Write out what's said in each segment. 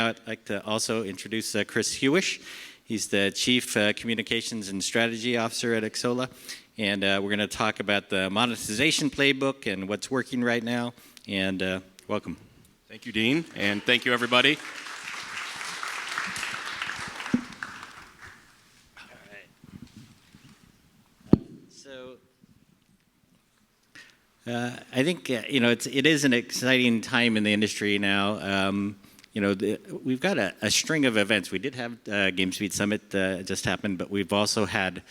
now I'd like to also introduce Chris Hewish. He's the Chief Communications and Strategy Officer at Xsolla. And we're going to talk about the monetization playbook and what's working right now. And welcome. Thank you, Dean, and thank you, everybody. I think it is an exciting time in the industry now. We've got a string of events. We did have GamesBeat Summit just happened, but we've also had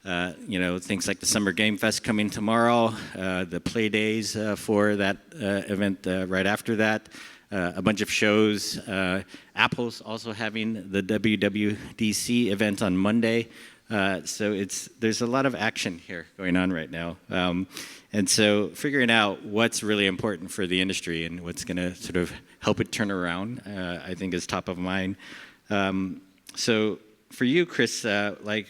things like the Summer Game Fest coming tomorrow, the play days for that event right after that, a bunch of shows. Apple's also having the WWDC event on Monday. So there's a lot of action here going on right now. And so figuring out what's really important for the industry and what's going to sort of help it turn around, I think is top of mind. So for you, Chris, like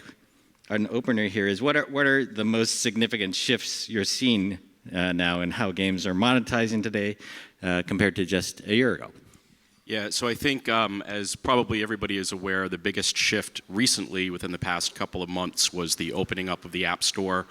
an opener here is what are the most significant shifts you're seeing now in how games are monetizing today compared to just a year ago? Yeah, so I think as probably everybody is aware, the biggest shift recently within the past couple of months was the opening up of the App Store,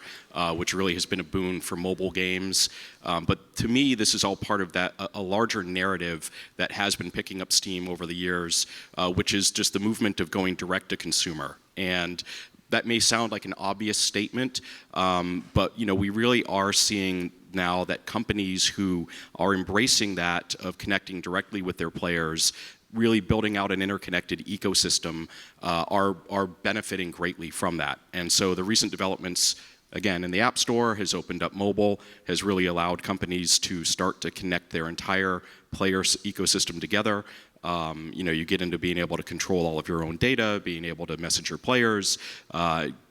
which really has been a boon for mobile games. But to me, this is all part of a larger narrative that has been picking up steam over the years, which is just the movement of going direct to consumer. And that may sound like an obvious statement, but we really are seeing now that companies who are embracing that of connecting directly with their players, really building out an interconnected ecosystem, are benefiting greatly from that. And so the recent developments, again, in the App Store has opened up mobile, has really allowed companies to start to connect their entire players ecosystem together. You get into being able to control all of your own data, being able to message your players,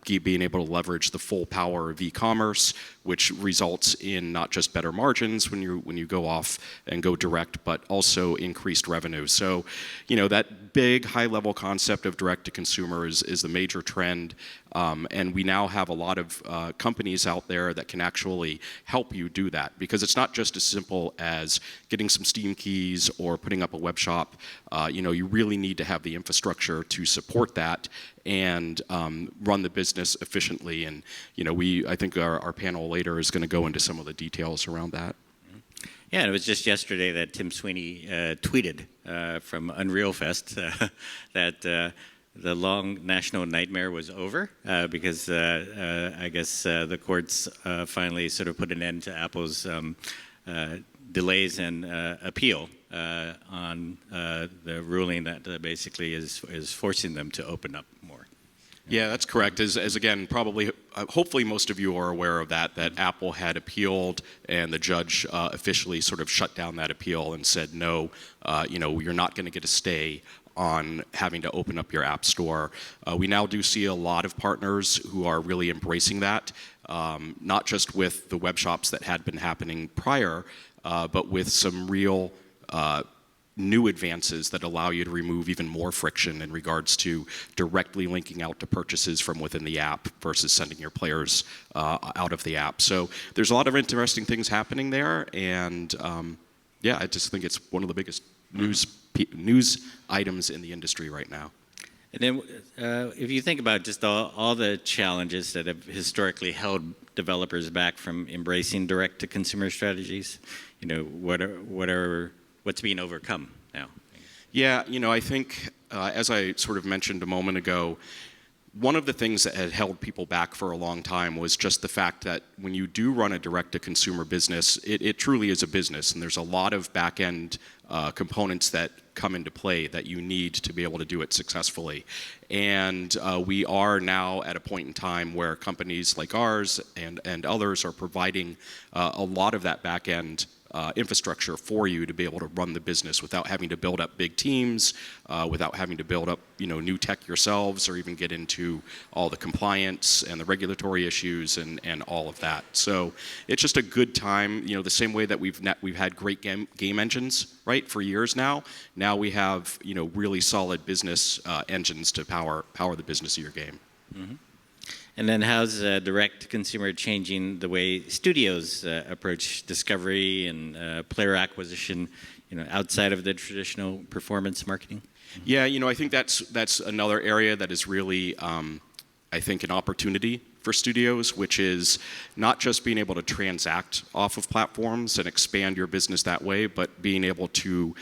being able to leverage the full power of e-commerce, which results in not just better margins when you go off and go direct, but also increased revenue. So, that big high-level concept of direct-to-consumer is the major trend, and we now have a lot of companies out there that can actually help you do that, because it's not just as simple as getting some Steam keys or putting up a web shop. You really need to have the infrastructure to support that and run the business efficiently. And I think our panel later is going to go into some of the details around that. Yeah, and it was just yesterday that Tim Sweeney tweeted from Unreal Fest that the long national nightmare was over because I guess the courts finally sort of put an end to Apple's delays and appeal on the ruling that basically is forcing them to open up more. Yeah, that's correct. As again, probably, hopefully most of you are aware of that Apple had appealed and the judge officially sort of shut down that appeal and said, no, you're not going to get a stay on having to open up your app store. We now do see a lot of partners who are really embracing that, not just with the web shops that had been happening prior, but with some real new advances that allow you to remove even more friction in regards to directly linking out to purchases from within the app versus sending your players out of the app. So there's a lot of interesting things happening there, and I just think it's one of the biggest news items in the industry right now. And then if you think about just all the challenges that have historically held developers back from embracing direct-to-consumer strategies, what's being overcome now? Yeah, I think, as I sort of mentioned a moment ago, one of the things that had held people back for a long time was just the fact that when you do run a direct-to-consumer business, it truly is a business, and there's a lot of back-end components that come into play that you need to be able to do it successfully. And we are now at a point in time where companies like ours and others are providing a lot of that back-end infrastructure for you to be able to run the business without having to build up big teams, without having to build up new tech yourselves, or even get into all the compliance and the regulatory issues and all of that. So it's just a good time. The same way that we've had great game engines, right, for years now. Now we have really solid business engines to power the business of your game. Mm-hmm. And then how's direct-to-consumer changing the way studios approach discovery and player acquisition? outside of the traditional performance marketing? Yeah, I think that's another area that is really, I think, an opportunity for studios, which is not just being able to transact off of platforms and expand your business that way, but being able to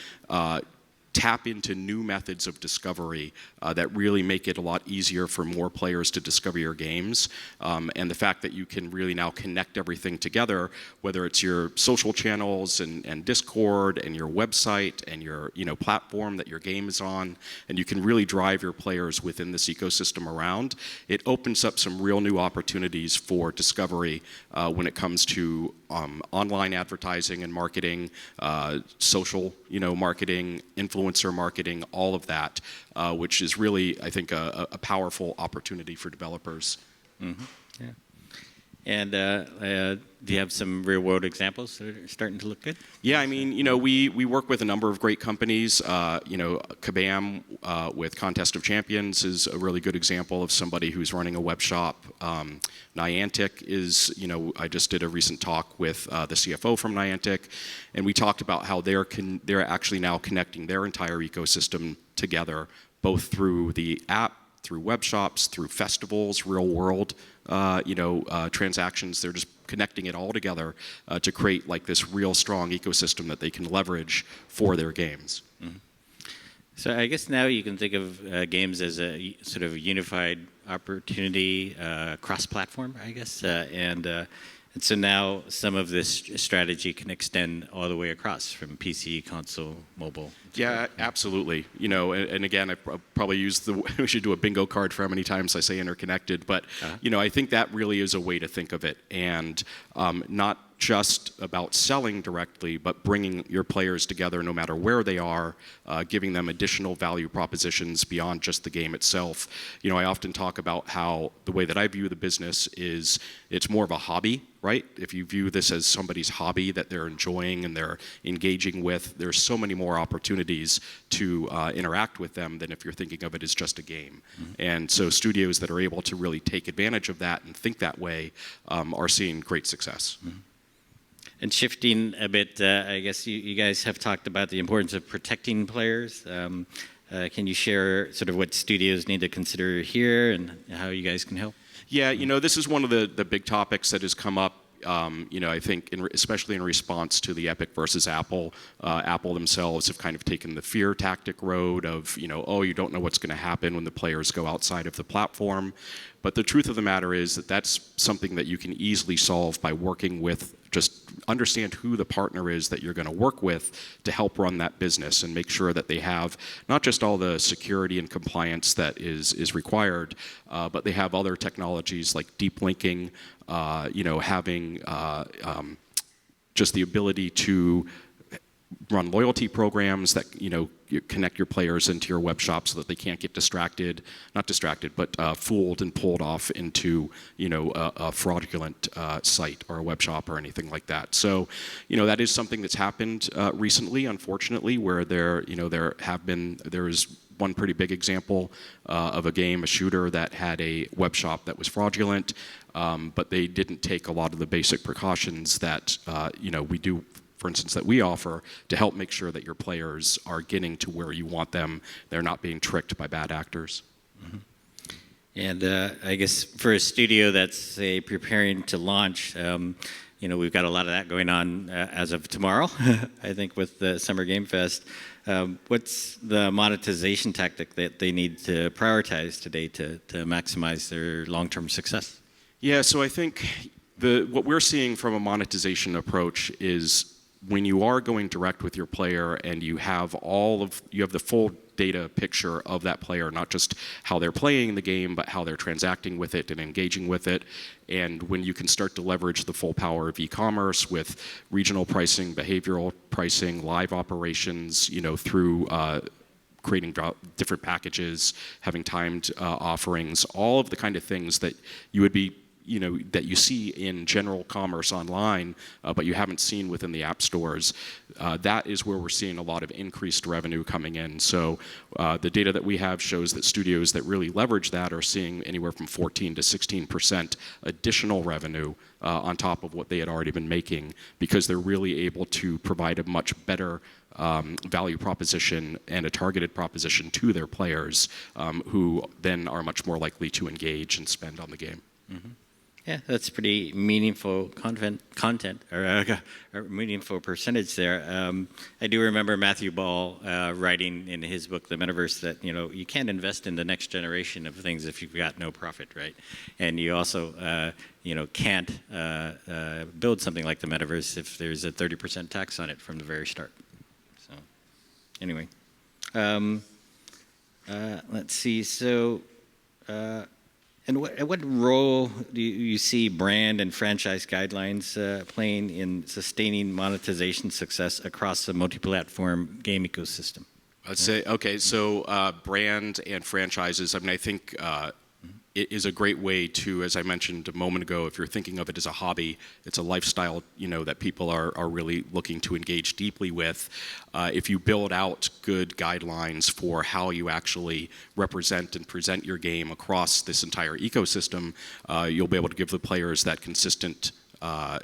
tap into new methods of discovery that really make it a lot easier for more players to discover your games. And the fact that you can really now connect everything together, whether it's your social channels and Discord and your website and your platform that your game is on, and you can really drive your players within this ecosystem around, it opens up some real new opportunities for discovery when it comes to online advertising and marketing, social marketing, influencer marketing, all of that, which is really, I think, a powerful opportunity for developers. Mm-hmm. Yeah. And do you have some real-world examples that are starting to look good? Yeah, I mean, we work with a number of great companies. Kabam with Contest of Champions is a really good example of somebody who's running a web shop. Niantic is, I just did a recent talk with the CFO from Niantic, and we talked about how they're actually now connecting their entire ecosystem together, both through the app, through web shops, through festivals, real world, transactions. They're just connecting it all together to create like this real strong ecosystem that they can leverage for their games. Mm-hmm. So I guess now you can think of games as a sort of unified opportunity, cross-platform, I guess, and so now some of this strategy can extend all the way across from PC, console, mobile. Yeah, absolutely. And again, I probably we should do a bingo card for how many times I say interconnected, but I think that really is a way to think of it, and not just about selling directly, but bringing your players together no matter where they are, giving them additional value propositions beyond just the game itself. I often talk about how the way that I view the business is it's more of a hobby, right? If you view this as somebody's hobby that they're enjoying and they're engaging with, there's so many more opportunities to interact with them than if you're thinking of it as just a game. Mm-hmm. And so studios that are able to really take advantage of that and think that way are seeing great success. Mm-hmm. And shifting a bit, I guess you guys have talked about the importance of protecting players. Can you share sort of what studios need to consider here and how you guys can help? Yeah, this is one of the big topics that has come up. I think, especially in response to the Epic versus Apple, Apple themselves have kind of taken the fear tactic road of, you don't know what's going to happen when the players go outside of the platform. But the truth of the matter is that that's something that you can easily solve by working with, just understand who the partner is that you're going to work with to help run that business and make sure that they have not just all the security and compliance that is required, but they have other technologies like deep linking, having just the ability to run loyalty programs that you connect your players into your web shop so that they can't get fooled and pulled off into a fraudulent site or a web shop or anything like that. So that is something that's happened recently, unfortunately, where there is one pretty big example of a shooter that had a web shop that was fraudulent, but they didn't take a lot of the basic precautions that we do, for instance, that we offer to help make sure that your players are getting to where you want them. They're not being tricked by bad actors. Mm-hmm. And I guess for a studio that's, say, preparing to launch, we've got a lot of that going on as of tomorrow, I think, with the Summer Game Fest. What's the monetization tactic that they need to prioritize today to maximize their long-term success? Yeah, so I think what we're seeing from a monetization approach is when you are going direct with your player and you have the full data picture of that player, not just how they're playing the game, but how they're transacting with it and engaging with it. And when you can start to leverage the full power of e-commerce with regional pricing, behavioral pricing, live operations, through creating different packages, having timed offerings, all of the kind of things that you would be that you see in general commerce online, but you haven't seen within the app stores. That is where we're seeing a lot of increased revenue coming in. So the data that we have shows that studios that really leverage that are seeing anywhere from 14 to 16% additional revenue on top of what they had already been making, because they're really able to provide a much better value proposition and a targeted proposition to their players, who then are much more likely to engage and spend on the game. Mm-hmm. Yeah, that's pretty meaningful content or meaningful percentage there. I do remember Matthew Ball writing in his book, The Metaverse, that you can't invest in the next generation of things if you've got no profit, right? And you also can't build something like the Metaverse if there's a 30% tax on it from the very start. So anyway, let's see. So. And what role do you see brand and franchise guidelines playing in sustaining monetization success across the multi-platform game ecosystem? I'd say, okay, so brand and franchises, I mean, I think it is a great way to, as I mentioned a moment ago, if you're thinking of it as a hobby, it's a lifestyle, that people are really looking to engage deeply with. If you build out good guidelines for how you actually represent and present your game across this entire ecosystem, you'll be able to give the players that consistent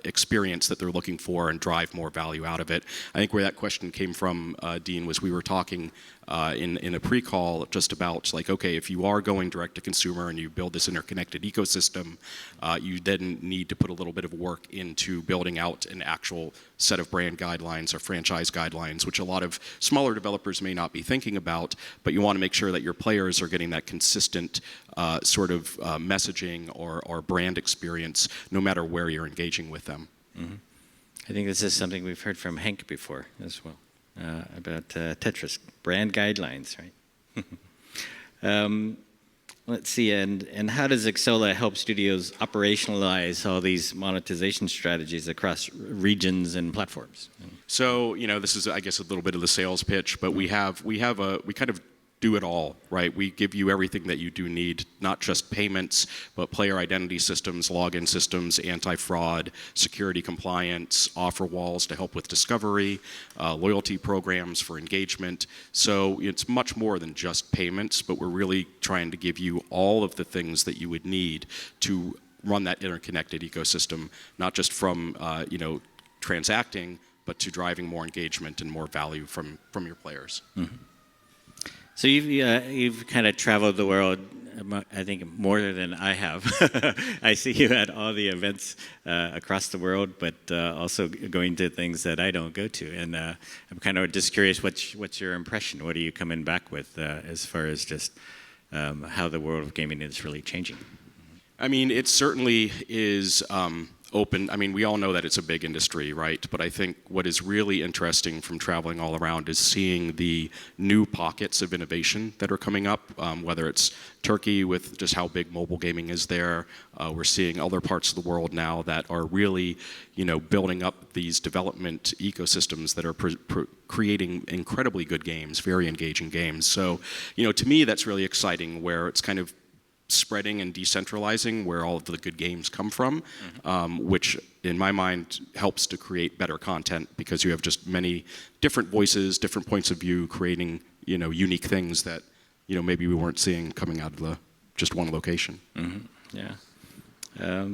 experience that they're looking for and drive more value out of it. I think where that question came from, Dean, was we were talking in a pre-call just about like, okay, if you are going direct to consumer and you build this interconnected ecosystem, you then need to put a little bit of work into building out an actual set of brand guidelines or franchise guidelines, which a lot of smaller developers may not be thinking about, but you want to make sure that your players are getting that consistent sort of messaging or brand experience no matter where you're engaging with them. Mm-hmm. I think this is something we've heard from Hank before as well. About Tetris brand guidelines, right? Let's see, and how does Xsolla help studios operationalize all these monetization strategies across regions and platforms? So this is, I guess, a little bit of the sales pitch, but we kind of do it all, right? We give you everything that you do need, not just payments, but player identity systems, login systems, anti-fraud, security compliance, offer walls to help with discovery, loyalty programs for engagement. So it's much more than just payments, but we're really trying to give you all of the things that you would need to run that interconnected ecosystem, not just from transacting, but to driving more engagement and more value from your players. Mm-hmm. So you've kind of traveled the world, I think, more than I have. I see you at all the events across the world, but also going to things that I don't go to. And I'm kind of just curious, what's your impression? What are you coming back with as far as just how the world of gaming is really changing? I mean, it certainly is open. I mean, we all know that it's a big industry, right? But I think what is really interesting from traveling all around is seeing the new pockets of innovation that are coming up, whether it's Turkey with just how big mobile gaming is there. We're seeing other parts of the world now that are really, building up these development ecosystems that are creating incredibly good games, very engaging games. So, to me, that's really exciting, where it's kind of spreading and decentralizing where all of the good games come from, which in my mind helps to create better content because you have just many different voices, different points of view, creating unique things that maybe we weren't seeing coming out of just one location. Mm-hmm. Yeah.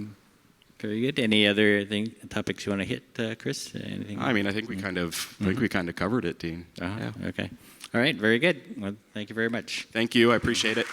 Very good. Any other topics you want to hit, Chris? Anything? I mean, I think we kind of covered it, Dean. Yeah. Okay. All right. Very good. Well, thank you very much. Thank you. I appreciate it.